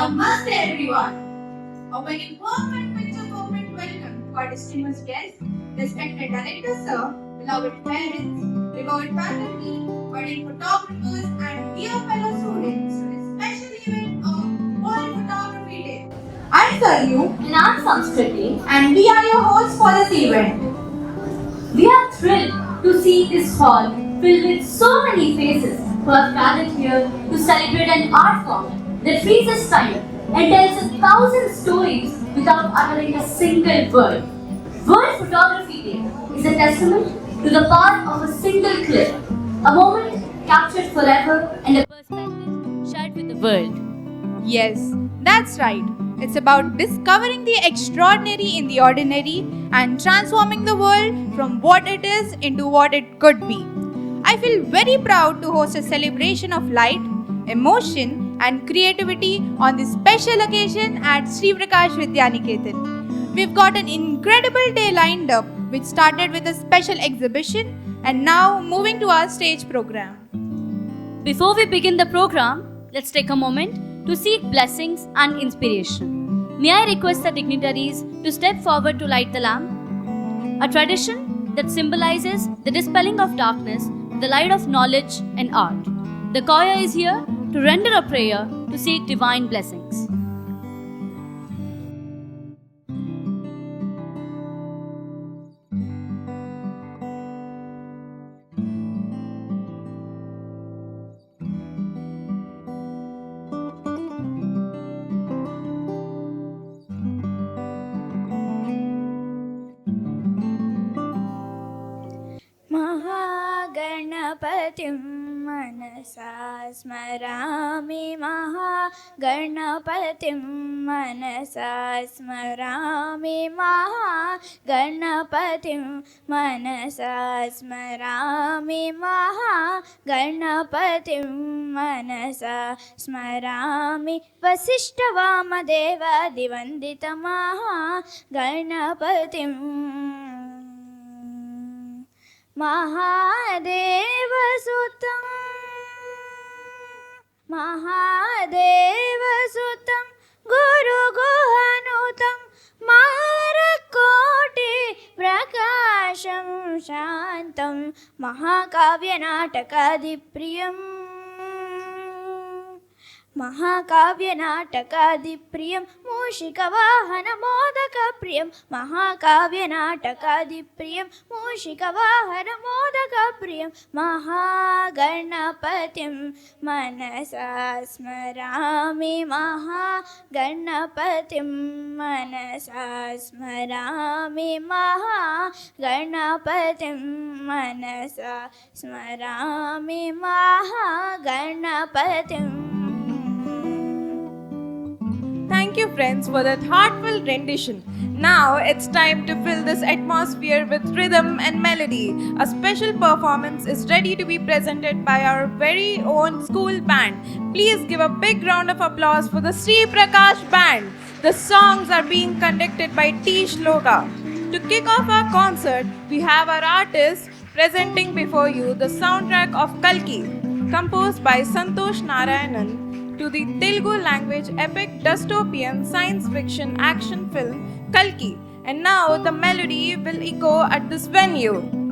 Namaste everyone. A very warm and picture-perfect welcome to our distinguished guests, respected director sir, beloved parents, beloved faculty, budding photographers, and dear fellow students to this special event of World Photography Day. I'm Saryu And I'm Samskriti. and we are your hosts for this event. We are thrilled to see this hall filled with so many faces who have gathered here to celebrate an art form that freezes time and tells 1,000 stories without uttering a single word. World Photography Day is a testament to the power of a single clip, a moment captured forever and a perspective shared with the world. Yes, that's right. It's about discovering the extraordinary in the ordinary and transforming the world from what it is into what it could be. I feel very proud to host a celebration of light, emotion, and creativity on this special occasion at Sri Prakash Vidyaniketan. We've got an incredible day lined up, which started with a special exhibition and now moving to our stage program. Before we begin the program, let's take a moment to seek blessings and inspiration. May I request the dignitaries to step forward to light the lamp? A tradition that symbolizes the dispelling of darkness with the light of knowledge and art. The choir is here to render a prayer to seek divine blessings. महागणपतिं मनसा स्मरामि महागणपतिं मनसा स्मरामि महागणपतिं मनसा स्मरामि महागणपतिं मनसा स्मरामि वसिष्ठवामदेवादिवन्दितमहागणपतिं महादेवसुतं गुरुगुहानुतं महारकोटि प्रकाशं शान्तं महाकाव्यनाटकादिप्रियम् महाकाव्यनाटकादिप्रियं मूषिकवाहनमोदकप्रियं महाकाव्यनाटकादिप्रियं मूषिकवाहनमोदकप्रियं महागणपतिं मनसा स्मरामि महागणपतिं मनसा स्मरामि महागणपतिं मनसा स्मरामि महागणपतिं. Thank you, friends, for that heartfelt rendition. Now it's time to fill this atmosphere with rhythm and melody. A special performance is ready to be presented by our very own school band. Please give a big round of applause for the Sri Prakash band. The songs are being conducted by T. Shloka. To kick off our concert, we have our artists presenting before you the soundtrack of Kalki, composed by Santosh Narayanan, to the Telugu language epic dystopian science fiction action film Kalki. And now the melody will echo at this venue.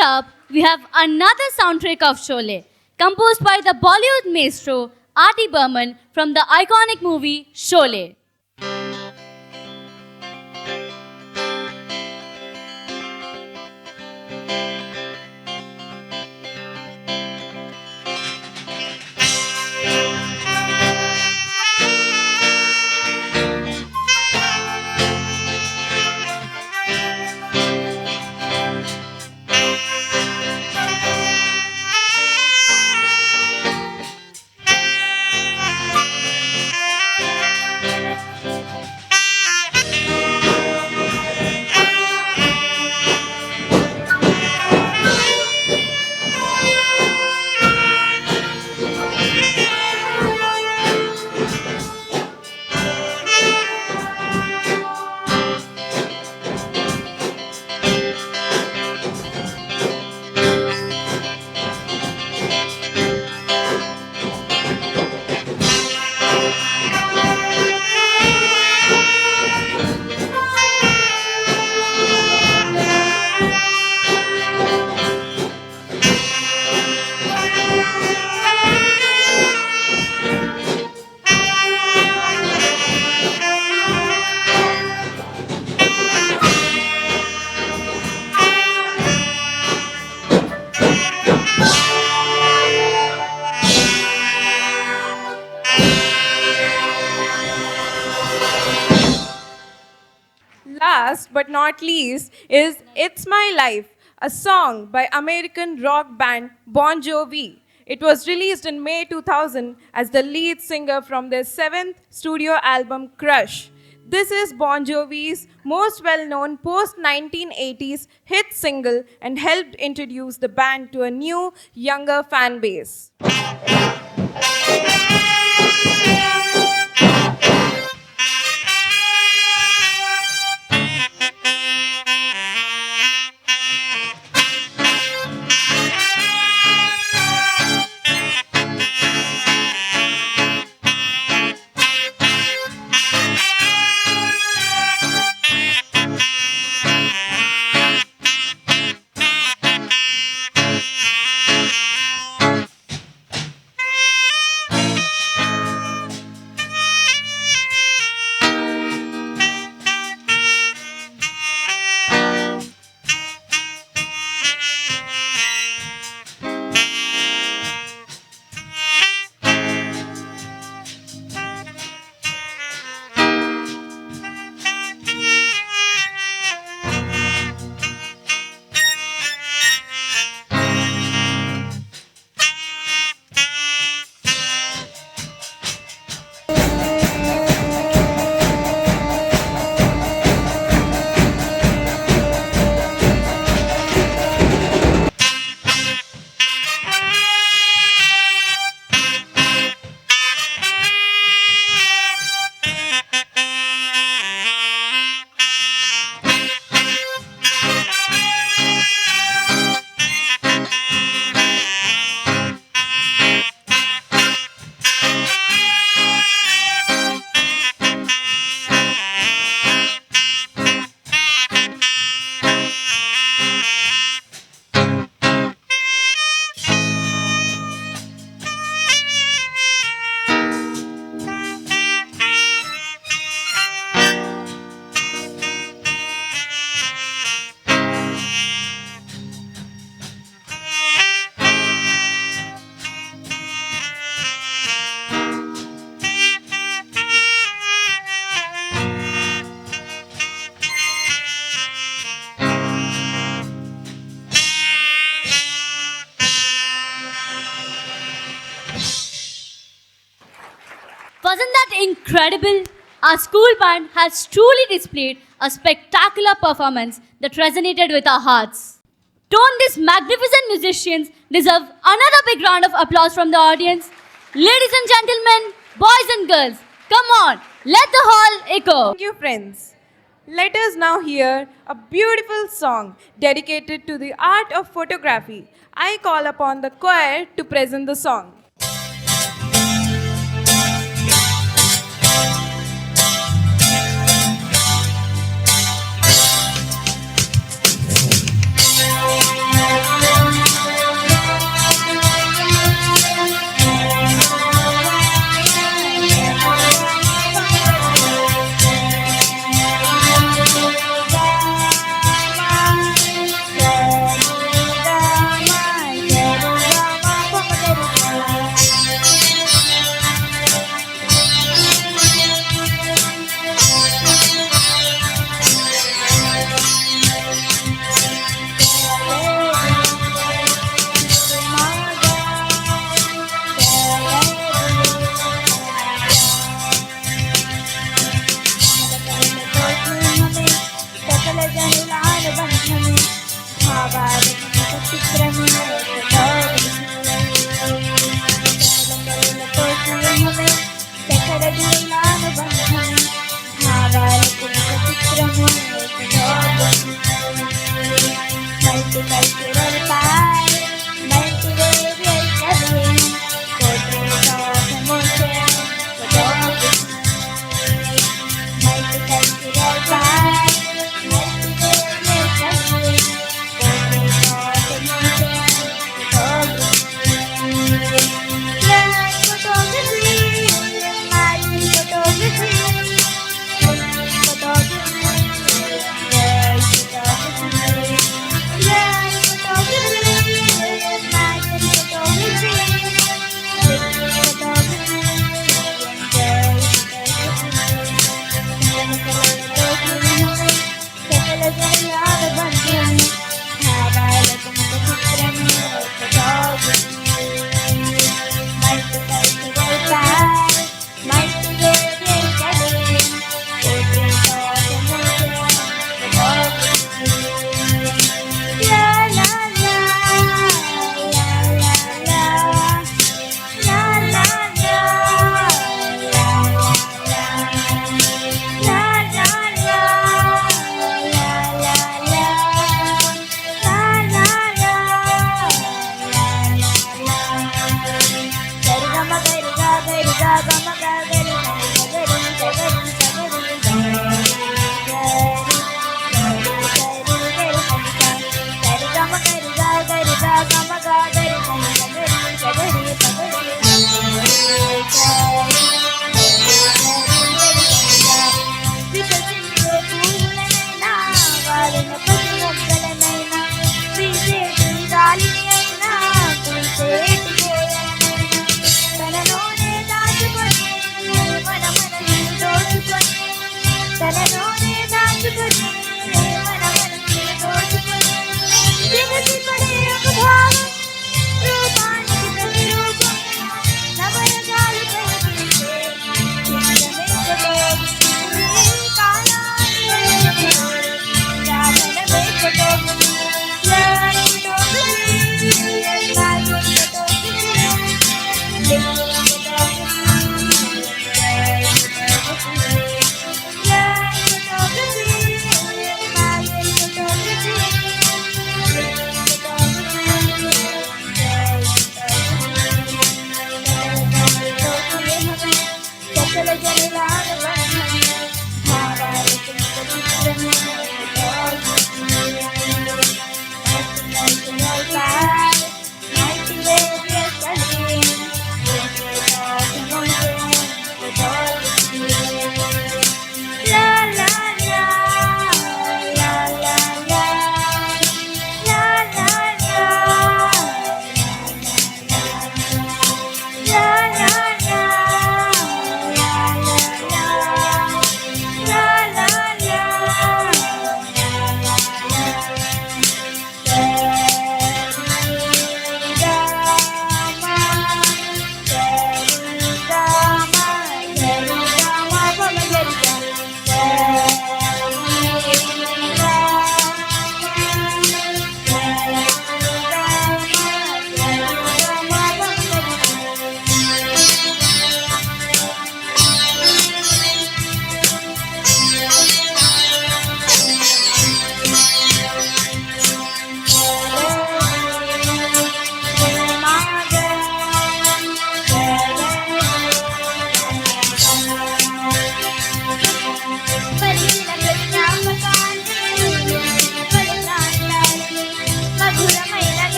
up, we have another soundtrack of Sholay, composed by the Bollywood maestro R.T. Burman from the iconic movie Sholay. Last but not least is It's My Life, a song by American rock band Bon Jovi. It was released in May 2000 as the lead singer from their seventh studio album Crush. This is Bon Jovi's most well-known post-1980s hit single and helped introduce the band to a new, younger fan base. Wasn't that incredible? Our school band has truly displayed a spectacular performance that resonated with our hearts. Don't these magnificent musicians deserve another big round of applause from the audience? Ladies and gentlemen, boys and girls, come on, let the hall echo. Thank you, friends. Let us now hear a beautiful song dedicated to the art of photography. I call upon the choir to present the song.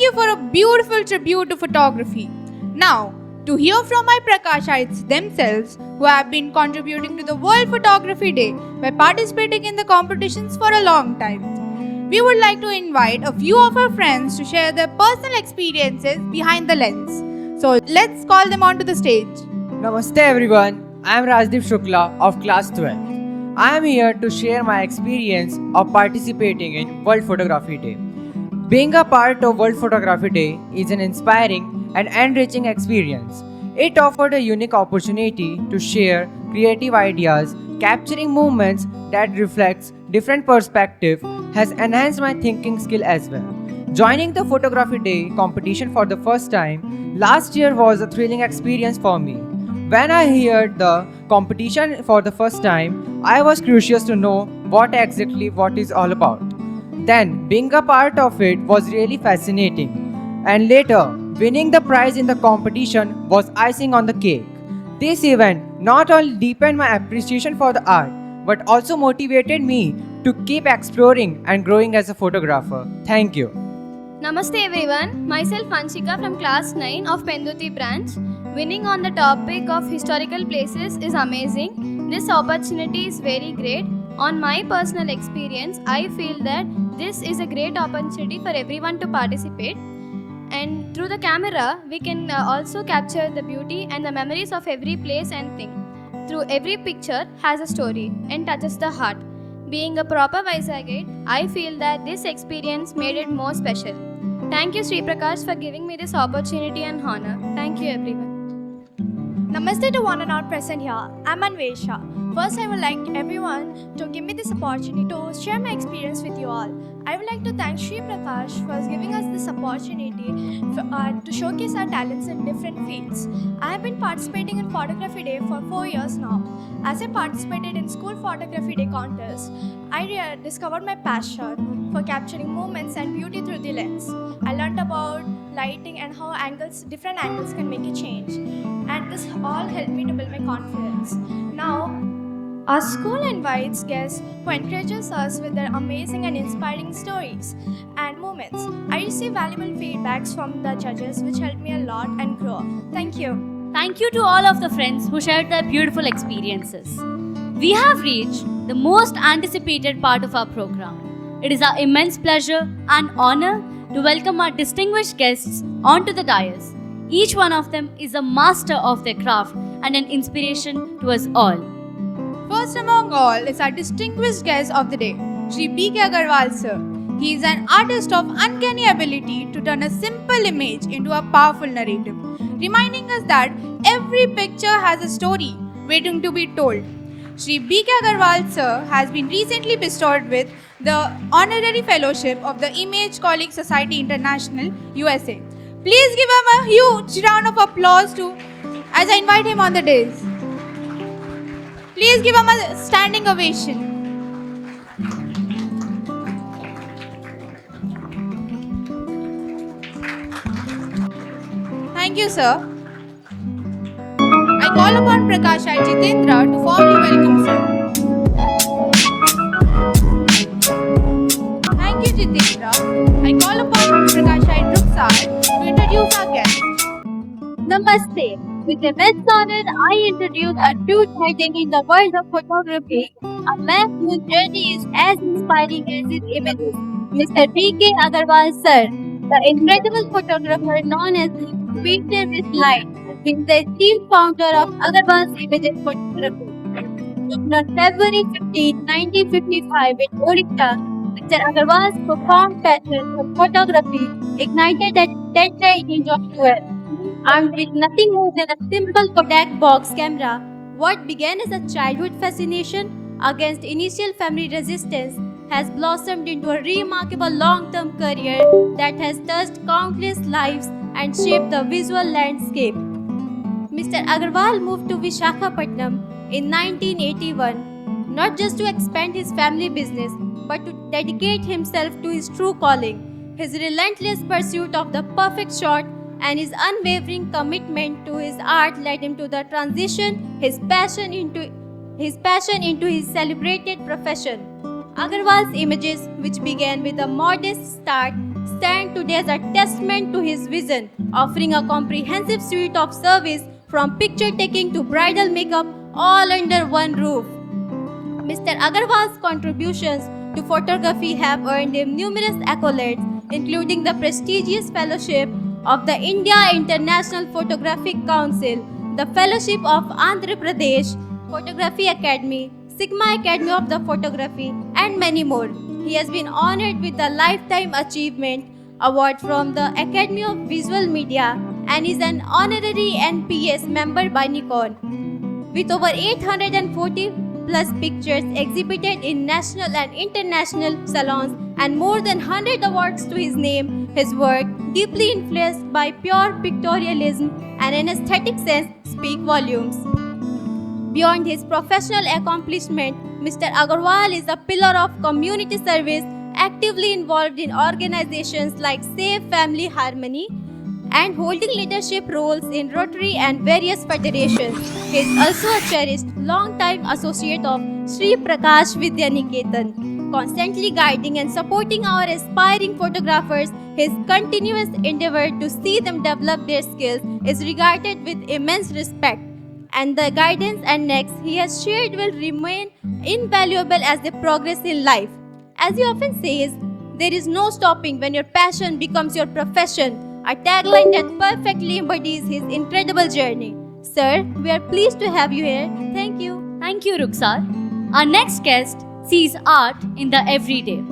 Thank you for a beautiful tribute to photography. Now, to hear from my Prakashites themselves who have been contributing to the World Photography Day by participating in the competitions for a long time. We would like to invite a few of our friends to share their personal experiences behind the lens. So let's call them onto the stage. Namaste everyone, I am Rajdeep Shukla of class 12. I am here to share my experience of participating in World Photography Day. Being a part of World Photography Day is an inspiring and enriching experience. It offered a unique opportunity to share creative ideas, capturing moments that reflects different perspectives has enhanced my thinking skill as well. Joining the Photography Day competition for the first time last year was a thrilling experience for me. When I heard the competition for the first time, I was curious to know what is all about. Then, being a part of it was really fascinating. And later, winning the prize in the competition was icing on the cake. This event not only deepened my appreciation for the art, but also motivated me to keep exploring and growing as a photographer. Thank you. Namaste everyone, myself Anshika from class 9 of Penduti branch. Winning on the topic of historical places is amazing. This opportunity is very great. On my personal experience, I feel that this is a great opportunity for everyone to participate. And through the camera, we can also capture the beauty and the memories of every place and thing. Through every picture has a story and touches the heart. Being a proper Visakhite, I feel that this experience made it more special. Thank you, Sri Prakash, for giving me this opportunity and honor. Thank you, everyone. Namaste to one and all present here. I'm Anvesha. First, I would like everyone to give me this opportunity to share my experience with you all. I would like to thank Sri Prakash for giving us this opportunity to showcase our talents in different fields. I have been participating in Photography Day for 4 years now. As I participated in School Photography Day contest, I discovered my passion for capturing moments and beauty through the lens. I learned about lighting and how different angles can make a change. And this all helped me to build my confidence. Now, our school invites guests who encourages us with their amazing and inspiring stories and moments. I receive valuable feedbacks from the judges which helped me a lot and grow. Thank you. Thank you to all of the friends who shared their beautiful experiences. We have reached the most anticipated part of our program. It is our immense pleasure and honor to welcome our distinguished guests onto the dais. Each one of them is a master of their craft and an inspiration to us all. First among all is our distinguished guest of the day, Sri B.K.Agarwal sir. He is an artist of uncanny ability to turn a simple image into a powerful narrative, reminding us that every picture has a story waiting to be told. Sri B.K.Agarwal sir has been recently bestowed with the Honorary Fellowship of the Image Colleague Society International, USA. Please give him a huge round of applause as I invite him on the dais. Please give him a standing ovation. Thank you, sir. I call upon Prakashite Jitendra to formally welcome sir. Thank you, Jitendra. I call upon Prakashite Ruksar to introduce our guest. Namaste. With immense honor, I introduce a true titan in the world of photography, a man whose journey is as inspiring as his images, Mr. B.K.Agarwal sir, the incredible photographer known as the Painter with Light. He is the chief founder of Agarwal's Images Photography. On February 15, 1955 in Odisha, Mr. Agarwal's profound passion for photography ignited a tender age of 12. Armed with nothing more than a simple Kodak box camera, what began as a childhood fascination against initial family resistance has blossomed into a remarkable long-term career that has touched countless lives and shaped the visual landscape. Mr. Agarwal moved to Visakhapatnam in 1981, not just to expand his family business, but to dedicate himself to his true calling. His relentless pursuit of the perfect shot and his unwavering commitment to his art led him to the transition his passion into his celebrated profession. Agarwal's images, which began with a modest start, stand today as a testament to his vision, offering a comprehensive suite of service from picture taking to bridal makeup all under one roof. Mr. Agarwal's contributions to photography have earned him numerous accolades, including the prestigious Fellowship of the India International Photographic Council, the Fellowship of Andhra Pradesh Photography Academy, Sigma Academy of the Photography, and many more. He has been honored with the Lifetime Achievement Award from the Academy of Visual Media and is an honorary NPS member by Nikon. With over 840 plus pictures exhibited in national and international salons and more than 100 awards to his name, his work, deeply influenced by pure pictorialism and an aesthetic sense, speak volumes. Beyond his professional accomplishment, Mr. Agarwal is a pillar of community service, actively involved in organizations like Save Family Harmony and holding leadership roles in Rotary and various federations. He is also a cherished long-time associate of Sri Prakash Vidyaniketan, constantly guiding and supporting our aspiring photographers. His continuous endeavor to see them develop their skills is regarded with immense respect, and the guidance and next he has shared will remain invaluable as they progress in life. As he often says, there is no stopping when your passion becomes your profession, a tagline that perfectly embodies his incredible journey. Sir, we are pleased to have you here. Thank you. Thank you, Ruksar. Our next guest sees art in the everyday.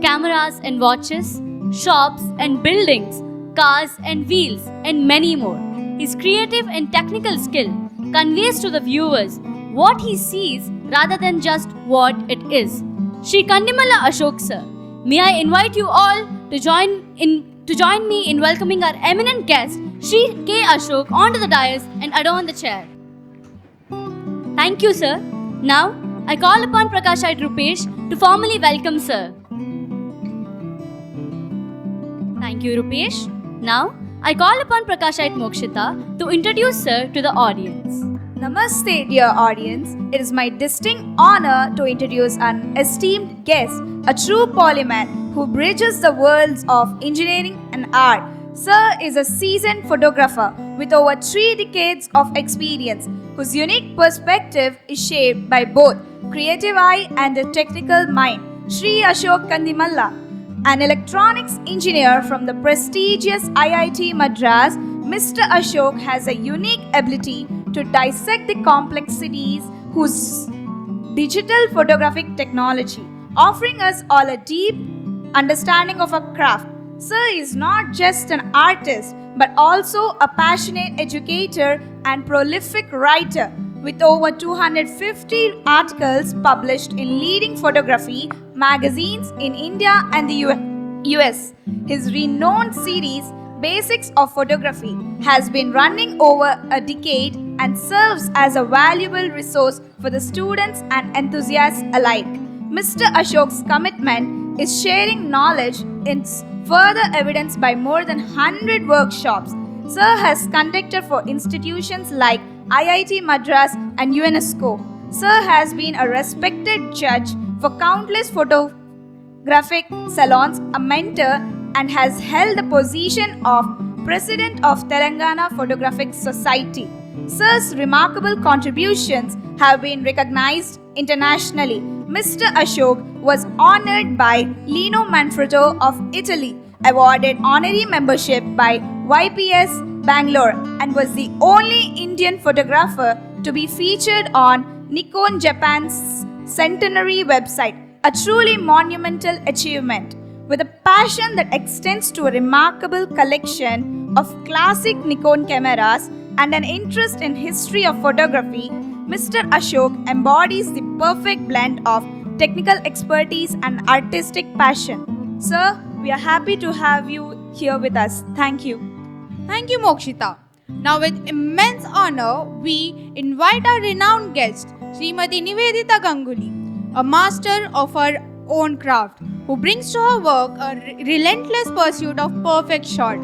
Cameras and watches, shops and buildings, cars and wheels, and many more. His creative and technical skill conveys to the viewers what he sees rather than just what it is. Sri Kandimalla Ashok sir, may I invite you all to join me in welcoming our eminent guest, Sri K. Ashok, onto the dais and adorn the chair. Thank you, sir. Now, I call upon Prakashite Rupesh to formally welcome sir. Thank you, Rupesh. Now, I call upon Prakashite Mokshita to introduce sir to the audience. Namaste, dear audience. It is my distinct honor to introduce an esteemed guest, a true polymath who bridges the worlds of engineering and art. Sir is a seasoned photographer with over 3 decades of experience, whose unique perspective is shaped by both creative eye and a technical mind. Sri Ashok Kandimalla, an electronics engineer from the prestigious IIT Madras, Mr. Ashok has a unique ability to dissect the complexities whose digital photographic technology, offering us all a deep understanding of a craft. Sir is not just an artist but also a passionate educator and prolific writer with over 250 articles published in leading photography magazines in India and the US. His renowned series Basics of Photography has been running over a decade and serves as a valuable resource for the students and enthusiasts alike. Mr. Ashok's commitment is sharing knowledge is further evidenced by more than 100 workshops Sir has conducted for institutions like IIT Madras and UNESCO. Sir has been a respected judge for countless photographic salons, a mentor, and has held the position of President of Telangana Photographic Society. Sir's remarkable contributions have been recognized internationally. Mr. Ashok was honored by Lino Manfrotto of Italy, awarded honorary membership by YPS Bangalore, and was the only Indian photographer to be featured on Nikon Japan's centenary website, a truly monumental achievement. With a passion that extends to a remarkable collection of classic Nikon cameras and an interest in history of photography, Mr. Ashok embodies the perfect blend of technical expertise and artistic passion. Sir, we are happy to have you here with us. Thank you. Thank you, Mokshita. Now, with immense honor, we invite our renowned guest, Srimati Nivedita Ganguly, a master of her own craft, who brings to her work a relentless pursuit of perfect shot.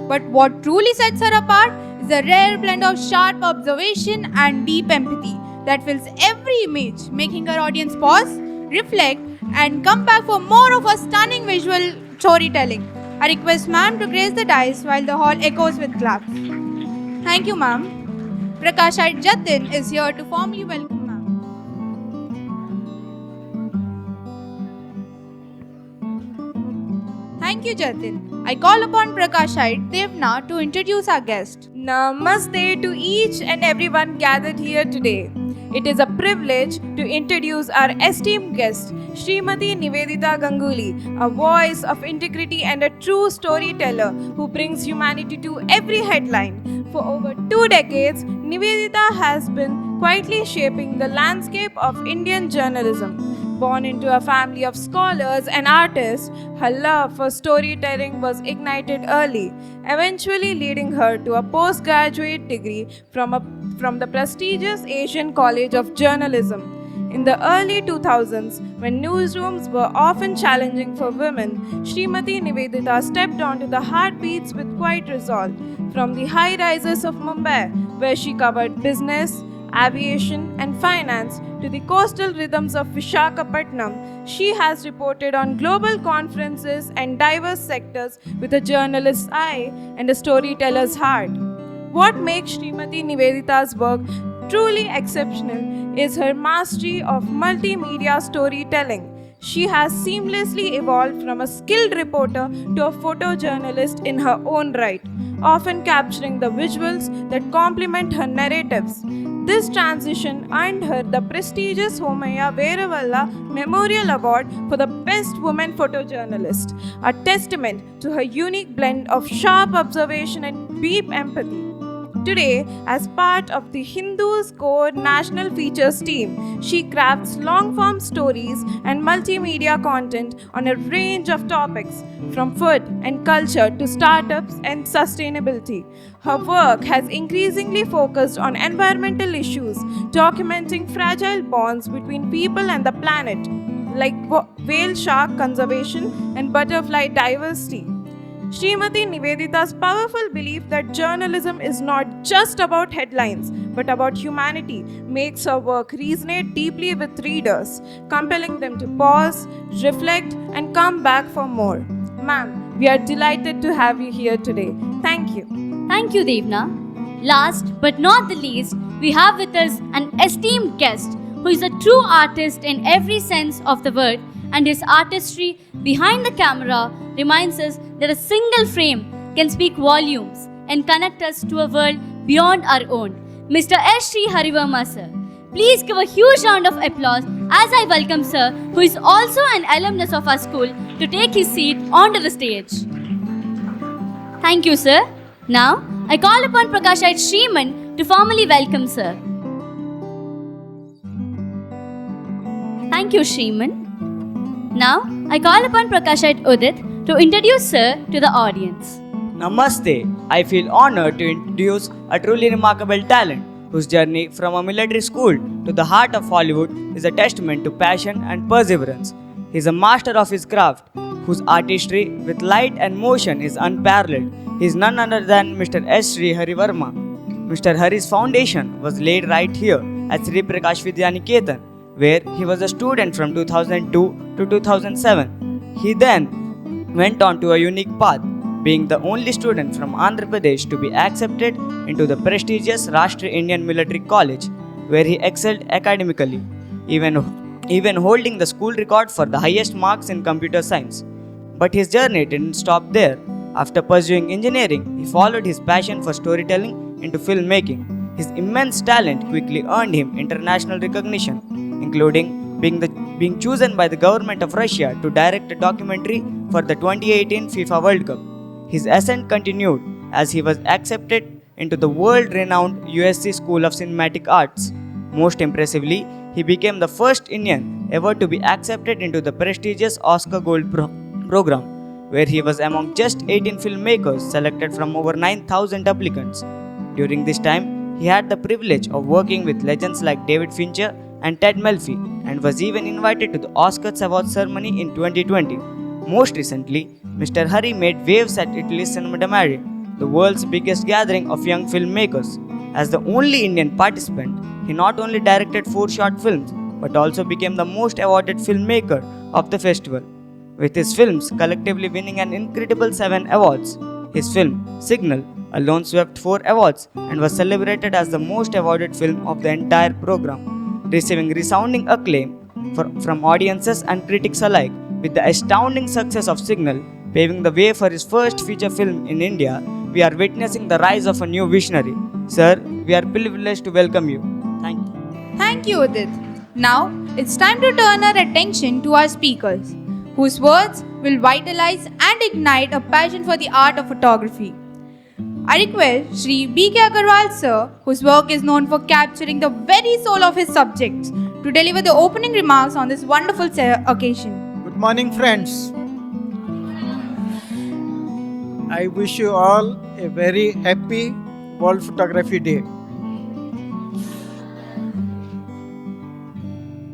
But what truly sets her apart is a rare blend of sharp observation and deep empathy that fills every image, making her audience pause, reflect, and come back for more of her stunning visual storytelling. I request ma'am to grace the dice while the hall echoes with claps. Thank you, ma'am. Prakashite Jatin is here to formally welcome ma'am. Thank you, Jatin. I call upon Prakashite Devna to introduce our guest. Namaste to each and everyone gathered here today. It is a privilege to introduce our esteemed guest, Srimati Nivedita Ganguly, a voice of integrity and a true storyteller who brings humanity to every headline. For over 2 decades, Nivedita has been quietly shaping the landscape of Indian journalism. Born into a family of scholars and artists, her love for storytelling was ignited early, eventually leading her to a postgraduate degree from the prestigious Asian College of Journalism. In the early 2000s, when newsrooms were often challenging for women, Srimati Nivedita stepped onto the heartbeats with quiet resolve. From the high rises of Mumbai, where she covered business, aviation, and finance, to the coastal rhythms of Visakhapatnam, she has reported on global conferences and diverse sectors with a journalist's eye and a storyteller's heart. What makes Srimati Nivedita's work truly exceptional is her mastery of multimedia storytelling. She has seamlessly evolved from a skilled reporter to a photojournalist in her own right, often capturing the visuals that complement her narratives. This transition earned her the prestigious Homaya Veeravalla Memorial Award for the Best Woman Photojournalist, a testament to her unique blend of sharp observation and deep empathy. Today, as part of the Hindu's Core National Features team, she crafts long-form stories and multimedia content on a range of topics, from food and culture to startups and sustainability. Her work has increasingly focused on environmental issues, documenting fragile bonds between people and the planet, like whale shark conservation and butterfly diversity. Srimati Nivedita's powerful belief that journalism is not just about headlines but about humanity makes her work resonate deeply with readers, compelling them to pause, reflect, and come back for more. Ma'am, we are delighted to have you here today. Thank you. Thank you, Devna. Last but not the least, we have with us an esteemed guest who is a true artist in every sense of the word, and his artistry behind the camera reminds us that a single frame can speak volumes and connect us to a world beyond our own. Mr. S.Sree Hari Varma, sir. Please give a huge round of applause as I welcome sir, who is also an alumnus of our school, to take his seat onto the stage. Thank you, sir. Now, I call upon Prakashite Shriman to formally welcome sir. Thank you, Shriman. Now, I call upon Prakashite Udit to introduce sir to the audience. Namaste. I feel honored to introduce a truly remarkable talent whose journey from a military school to the heart of Hollywood is a testament to passion and perseverance. He is a master of his craft, whose artistry with light and motion is unparalleled. He is none other than Mr. S.Sree Hari Varma. Mr. Hari's foundation was laid right here at Sri Prakash Vidyaniketan, where he was a student from 2002 to 2007. He then went on to a unique path, being the only student from Andhra Pradesh to be accepted into the prestigious Rashtriya Indian Military College, where he excelled academically, even holding the school record for the highest marks in computer science. But his journey didn't stop there. After pursuing engineering, he followed his passion for storytelling into filmmaking. His immense talent quickly earned him international recognition, including being chosen by the government of Russia to direct a documentary for the 2018 FIFA World Cup. His ascent continued as he was accepted into the world-renowned USC School of Cinematic Arts. Most impressively, he became the first Indian ever to be accepted into the prestigious Oscar Gold program, where he was among just 18 filmmakers selected from over 9,000 applicants. During this time, he had the privilege of working with legends like David Fincher and Ted Melfi, and was even invited to the Oscars award ceremony in 2020. Most recently, Mr. Hari made waves at Italy's Cinematographer, the world's biggest gathering of young filmmakers. As the only Indian participant, he not only directed 4 short films, but also became the most awarded filmmaker of the festival. with his films collectively winning an incredible 7 awards. His film, Signal, alone swept 4 awards and was celebrated as the most awarded film of the entire program, receiving resounding acclaim from audiences and critics alike. With the astounding success of Signal paving the way for his first feature film in India, we are witnessing the rise of a new visionary. Sir, we are privileged to welcome you. Thank you. Thank you, Udit. Now it's time to turn our attention to our speakers, whose words will vitalize and ignite a passion for the art of photography. I request Sri B.K.Agarwal sir, whose work is known for capturing the very soul of his subjects, to deliver the opening remarks on this wonderful occasion. Good morning, friends. I wish you all a very happy World Photography Day.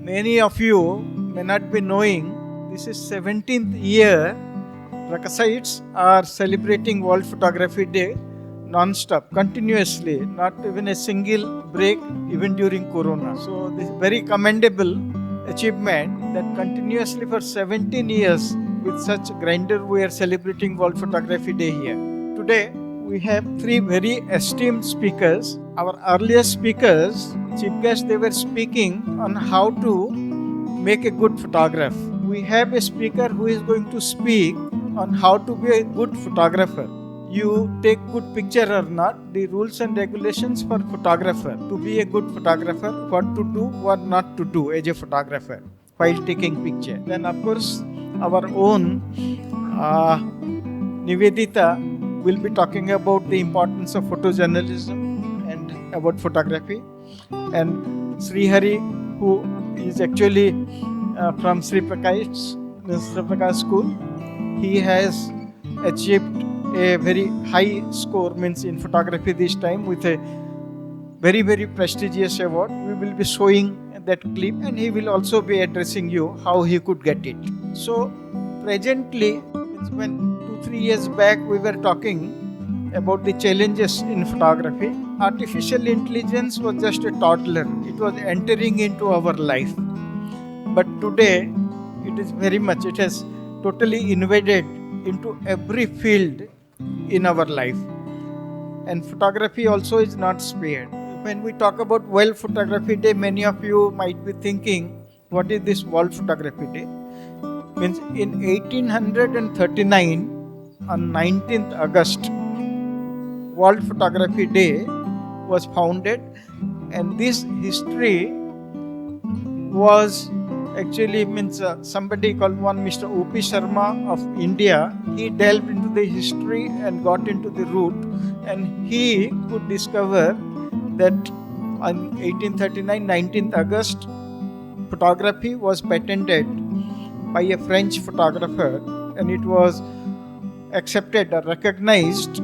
Many of you may not be knowing this is 17th year Prakashites are celebrating World Photography Day non-stop, continuously, not even a single break even during Corona. So this is very commendable achievement that continuously for 17 years with such grandeur we are celebrating World Photography Day here. Today we have 3 very esteemed speakers. Our earlier speakers, chief guests, they were speaking on how to make a good photograph. We have a speaker who is going to speak on how to be a good photographer. You take good picture or not, the rules and regulations for photographer. To be a good photographer, what to do, what not to do as a photographer while taking picture. Then of course, our own Nivedita will be talking about the importance of photojournalism and about photography. And Sri Hari, who is actually from Sri Prakash, Sri Prakash school, he has achieved a very high score means in photography this time with a very prestigious award. We will be showing that clip and he will also be addressing you how he could get it. So presently, when 2-3 years back we were talking about the challenges in photography, artificial intelligence was just a toddler. It was entering into our life. But today it is very much, it has totally invaded into every field in our life. And photography also is not spared. When we talk about World Photography Day, many of you might be thinking, what is this World Photography Day? Means in 1839, on 19th August, World Photography Day was founded, and this history was actually somebody called one Mr. O.P. Sharma of India. He delved into the history and got into the root, and he could discover that on 1839, 19th August, photography was patented by a French photographer, and it was accepted or recognized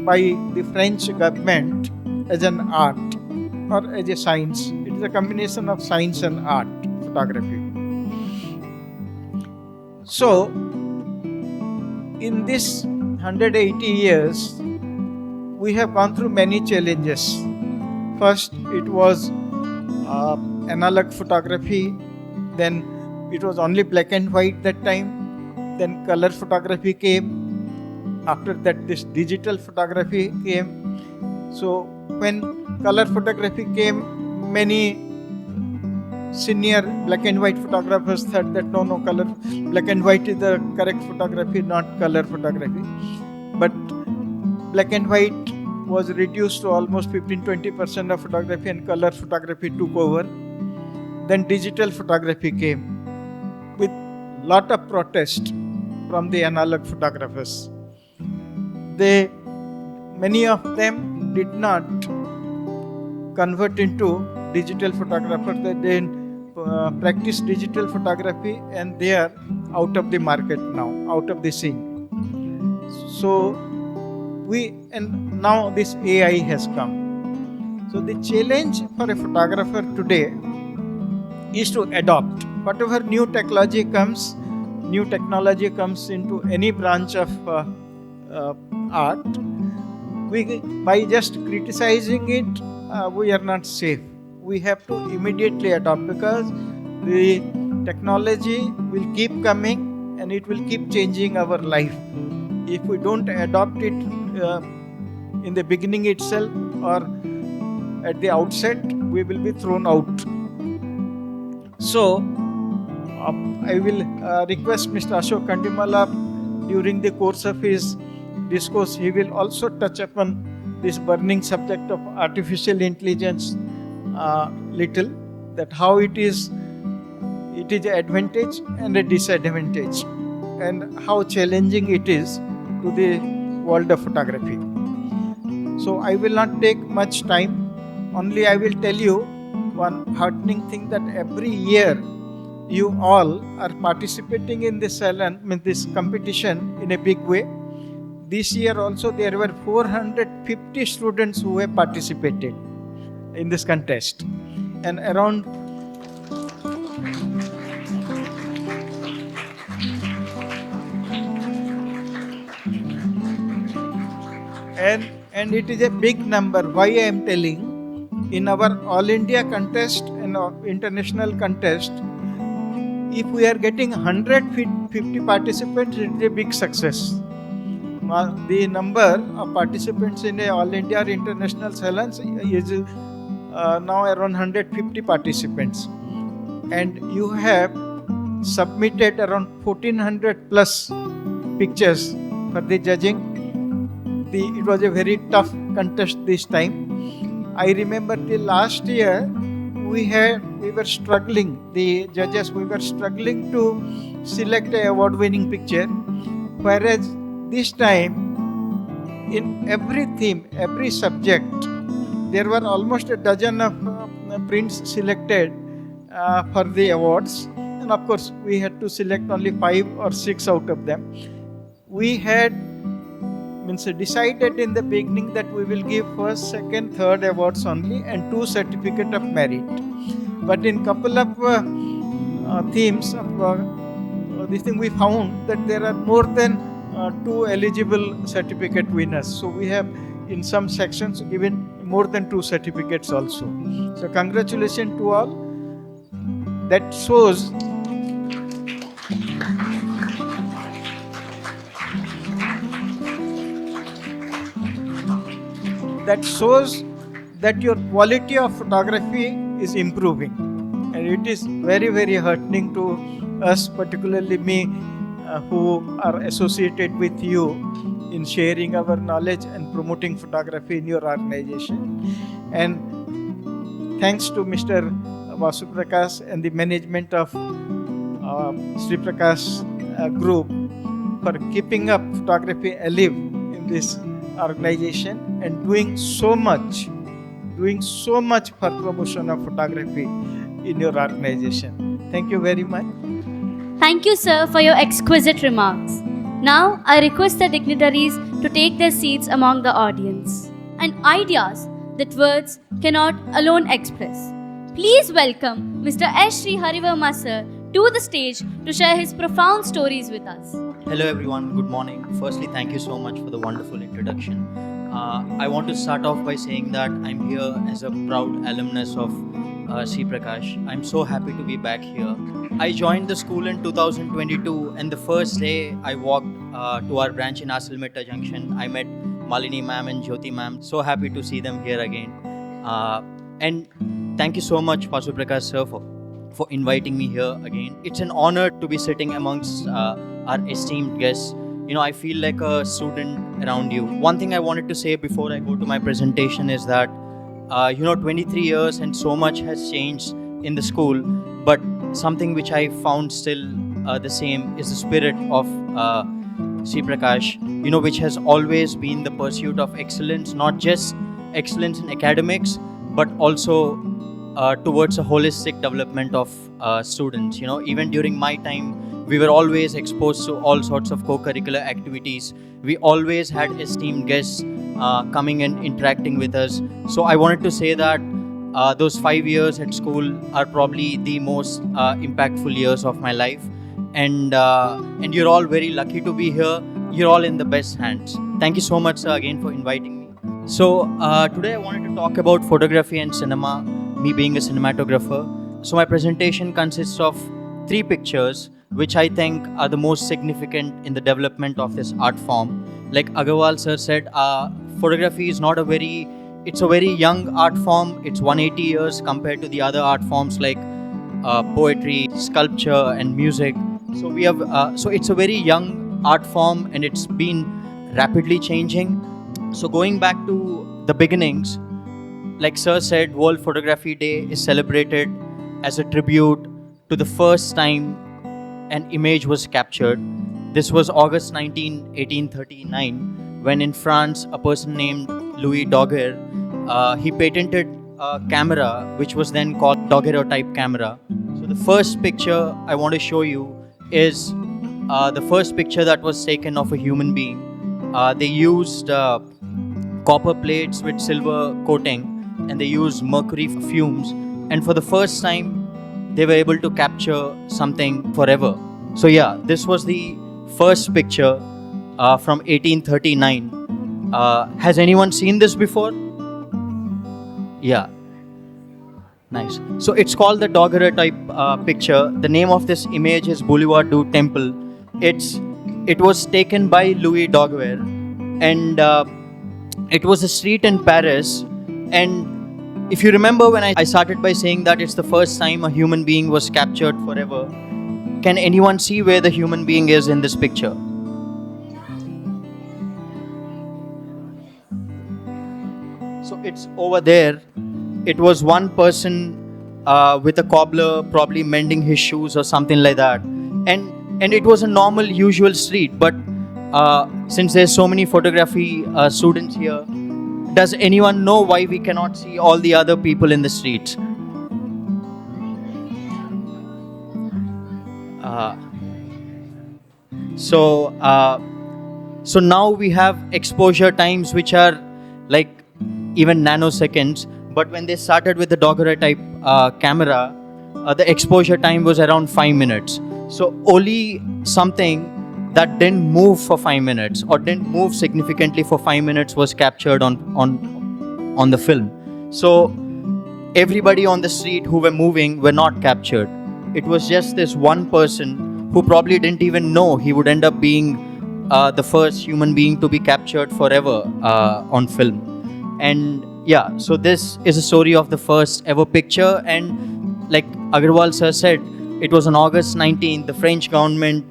by the French government as an art or as a science. It is a combination of science and art, photography. So, in this 180 years, we have gone through many challenges. First, it was analog photography, then it was only black and white that time, then color photography came, after that this digital photography came. So when color photography came, many senior black and white photographers thought that no, color, black and white is the correct photography, not color photography. But black and white was reduced to almost 15-20% of photography, and color photography took over. Then digital photography came with lot of protest from the analog photographers. Many of them did not convert into digital photographer. They then practice digital photography, and they are out of the market now, out of the scene. So now this AI has come. So the challenge for a photographer today is to adopt whatever new technology comes into any branch of art. By just criticizing it, we are not safe. We have to immediately adopt, because the technology will keep coming and it will keep changing our life. If we don't adopt it in the beginning itself or at the outset, we will be thrown out. So, I will request Mr. Ashok Kandimalla during the course of his discourse, he will also touch upon this burning subject of artificial intelligence little, that how it is an advantage and a disadvantage, and how challenging it is to the world of photography. So I will not take much time, only I will tell you one heartening thing, that every year you all are participating in this competition in a big way. This year also there were 450 students who have participated in this contest, and around and it is a big number. Why I am telling? In our All India contest and international contest, if we are getting 150 participants, it is a big success. The number of participants in the All India or international salons is now around 150 participants, and you have submitted around 1400 plus pictures for the judging. It was a very tough contest this time. I remember the last year we were struggling, the judges, we were struggling to select an award-winning picture, whereas this time in every theme, every subject, there were almost a dozen of prints selected for the awards, and of course we had to select only 5 or 6 out of them. We had decided in the beginning that we will give first, second, third awards only and 2 certificate of merit. But in couple of themes of this thing, we found that there are more than 2 eligible certificate winners. So we have in some sections given more than 2 certificates also. So congratulations to all. That shows that your quality of photography is improving, and it is very, very heartening to us, particularly me, who are associated with you in sharing our knowledge and promoting photography in your organization. And thanks to Mr. Vasu Prakash and the management of Sri Prakash group for keeping up photography alive in this organization and doing so much for promotion of photography in your organization. Thank you very much. Thank you, sir, for your exquisite remarks. Now, I request the dignitaries to take their seats among the audience. And ideas that words cannot alone express. Please welcome Mr. S.Sree Hari Varma, sir, to the stage to share his profound stories with us. Hello everyone, good morning. Firstly, thank you so much for the wonderful introduction. I want to start off by saying that I'm here as a proud alumnus of Sri Prakash. I'm so happy to be back here. I joined the school in 2022, and the first day I walked to our branch in Asalmetta Junction, I met Malini ma'am and Jyoti ma'am. So happy to see them here again. And thank you so much, Vasu Prakash sir, for inviting me here again. It's an honor to be sitting amongst our esteemed guests. You know, I feel like a student around you. One thing I wanted to say before I go to my presentation is that 23 years and so much has changed in the school, but something which I found still the same is the spirit of Sri Prakash, which has always been the pursuit of excellence, not just excellence in academics, but also towards a holistic development of students. Even during my time, we were always exposed to all sorts of co-curricular activities. We always had esteemed guests coming and interacting with us. So I wanted to say that those 5 years at school are probably the most impactful years of my life. And you're all very lucky to be here. You're all in the best hands. Thank you so much, sir, again for inviting me. So today I wanted to talk about photography and cinema, me being a cinematographer. So my presentation consists of three pictures which I think are the most significant in the development of this art form. Like Agarwal sir said, photography is not a very, it's a very young art form. It's 180 years compared to the other art forms like poetry, sculpture, and music. So we have, so it's a very young art form, and it's been rapidly changing. So going back to the beginnings, like Sir said, World Photography Day is celebrated as a tribute to the first time an image was captured. This was August 1839, when in France, a person named Louis Daguerre, he patented a camera which was then called daguerreotype camera. So the first picture I want to show you is the first picture that was taken of a human being. They used copper plates with silver coating, and they used mercury fumes, and for the first time they were able to capture something forever. So yeah, this was the first picture from 1839. Has anyone seen this before? Yeah. Nice. So it's called the daguerreotype picture. The name of this image is Boulevard du Temple. It was taken by Louis Daguerre, and it was a street in Paris. And if you remember when I started by saying that it's the first time a human being was captured forever, can anyone see where the human being is in this picture? So it's over there. It was one person with a cobbler probably mending his shoes or something like that. And it was a normal, usual street. But since there's so many photography students here, does anyone know why we cannot see all the other people in the streets? So now we have exposure times which are like even nanoseconds. But when they started with the daguerreotype camera, the exposure time was around 5 minutes. So only something that didn't move for 5 minutes or didn't move significantly for 5 minutes was captured on the film. So everybody on the street who were moving were not captured. It was just this one person who probably didn't even know he would end up being the first human being to be captured forever on film. And yeah, so this is a story of the first ever picture. And like Agarwal sir said, it was on August 19th, the French government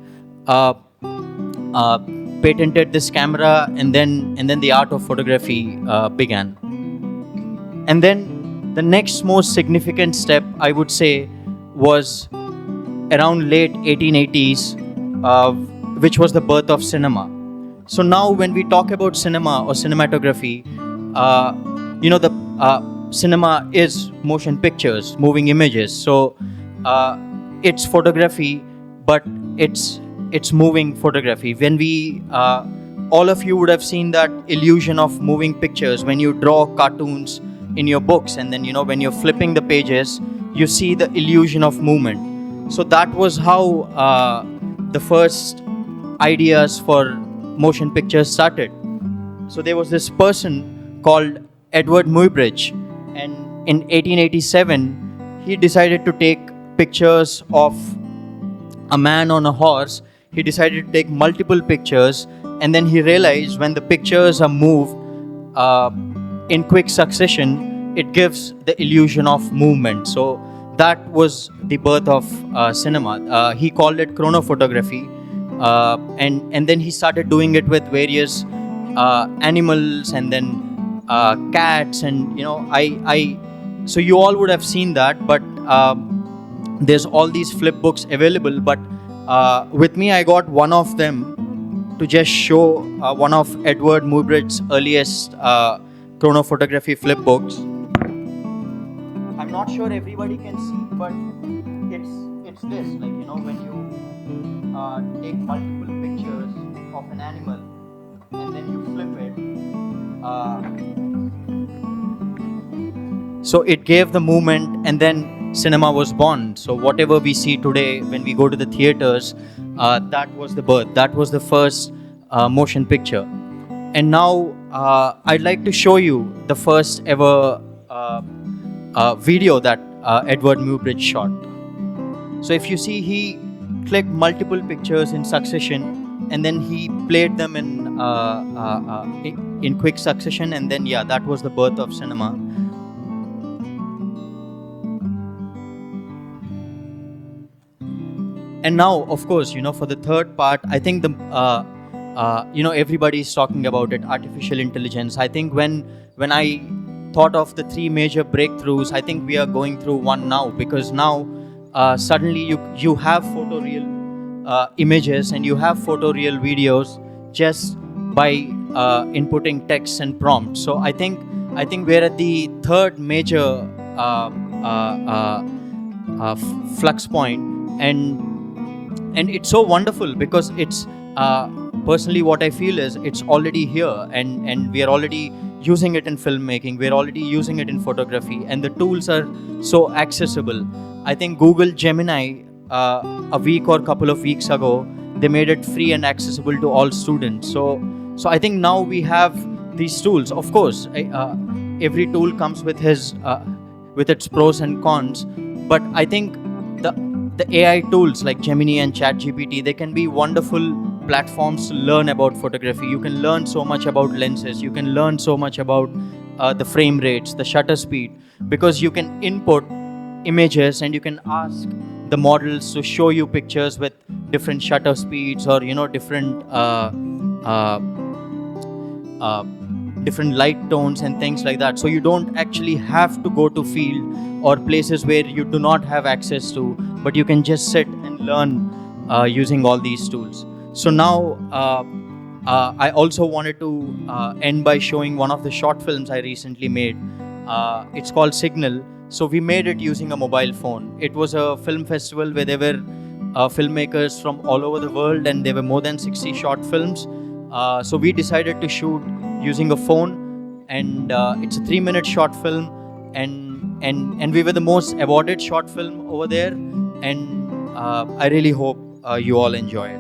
patented this camera, and then the art of photography began. And then the next most significant step, I would say, was around late 1880s, which was the birth of cinema. So now when we talk about cinema or cinematography, the cinema is motion pictures, moving images. So it's photography, but it's moving photography. When we all of you would have seen that illusion of moving pictures when you draw cartoons in your books, and then when you're flipping the pages, you see the illusion of movement. So that was how the first ideas for motion pictures started. So there was this person called Edward Muybridge, and in 1887 he decided to take pictures of a man on a horse. He decided to take multiple pictures, and then he realized when the pictures are moved in quick succession, it gives the illusion of movement. So that was the birth of cinema. He called it chronophotography, and then he started doing it with various animals, and then cats, and so you all would have seen that. But there's all these flip books available, but with me I got one of them to just show one of Edward Muybridge's earliest chronophotography flip books. I'm not sure everybody can see, but it's this, like when you take multiple pictures of an animal and then you flip it, so it gave the movement, and then cinema was born. So whatever we see today when we go to the theaters, that was the birth. That was the first motion picture. And now I'd like to show you the first ever video that Edward Muybridge shot. So if you see, he clicked multiple pictures in succession, and then he played them in quick succession, and then that was the birth of cinema. And now, of course, for the third part, I think everybody's talking about it, artificial intelligence. I think when I thought of the three major breakthroughs, I think we are going through one now, because now suddenly you have photoreal images and you have photoreal videos just by inputting text and prompts. So I think we're at the third major flux point, and it's so wonderful because it's personally what I feel is it's already here, and we are already using it in filmmaking, we're already using it in photography, and the tools are so accessible. I think Google Gemini, a week or couple of weeks ago, they made it free and accessible to all students. So I think now we have these tools. Of course, every tool comes with its pros and cons, but I think the AI tools like Gemini and ChatGPT, they can be wonderful platforms to learn about photography. You can learn so much about lenses, you can learn so much about the frame rates, the shutter speed, because you can input images and you can ask the models to show you pictures with different shutter speeds, or different different light tones and things like that. So you don't actually have to go to field or places where you do not have access to, but you can just sit and learn using all these tools. So now I also wanted to end by showing one of the short films I recently made. It's called Signal. So we made it using a mobile phone. It was a film festival where there were filmmakers from all over the world, and there were more than 60 short films. So we decided to shoot using a phone, and it's a 3-minute short film, and we were the most awarded short film over there, and I really hope you all enjoy it.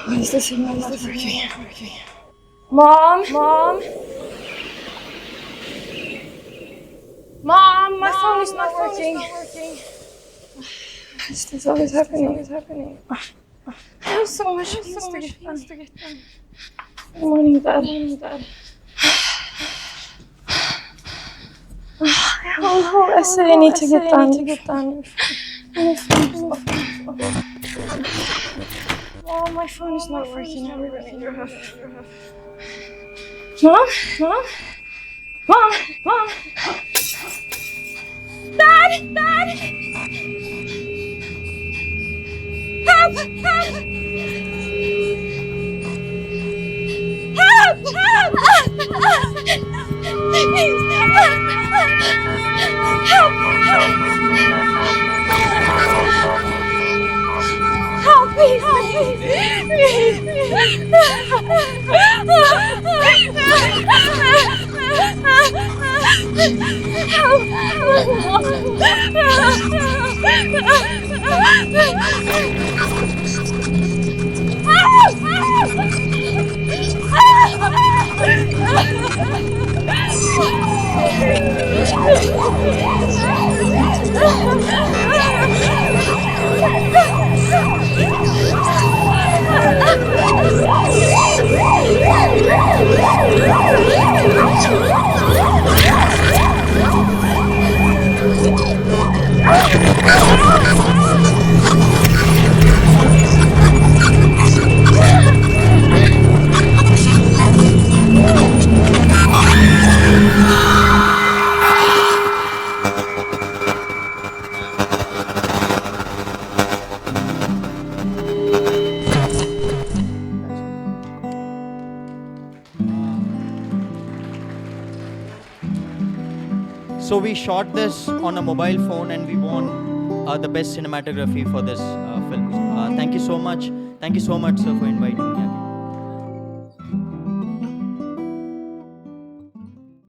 Why is the signal not working? Mom! Mom, my phone is not working. This is always happening. I have so much things to get done. Good morning, Dad. I have a whole essay I need to get done. Mom, my phone is not working. I really need your help. Mom! Dad! Help! Please! Help, please! So we shot this on a mobile phone, and we won the best cinematography for this film. Thank you so much. Thank you so much, sir, for inviting me.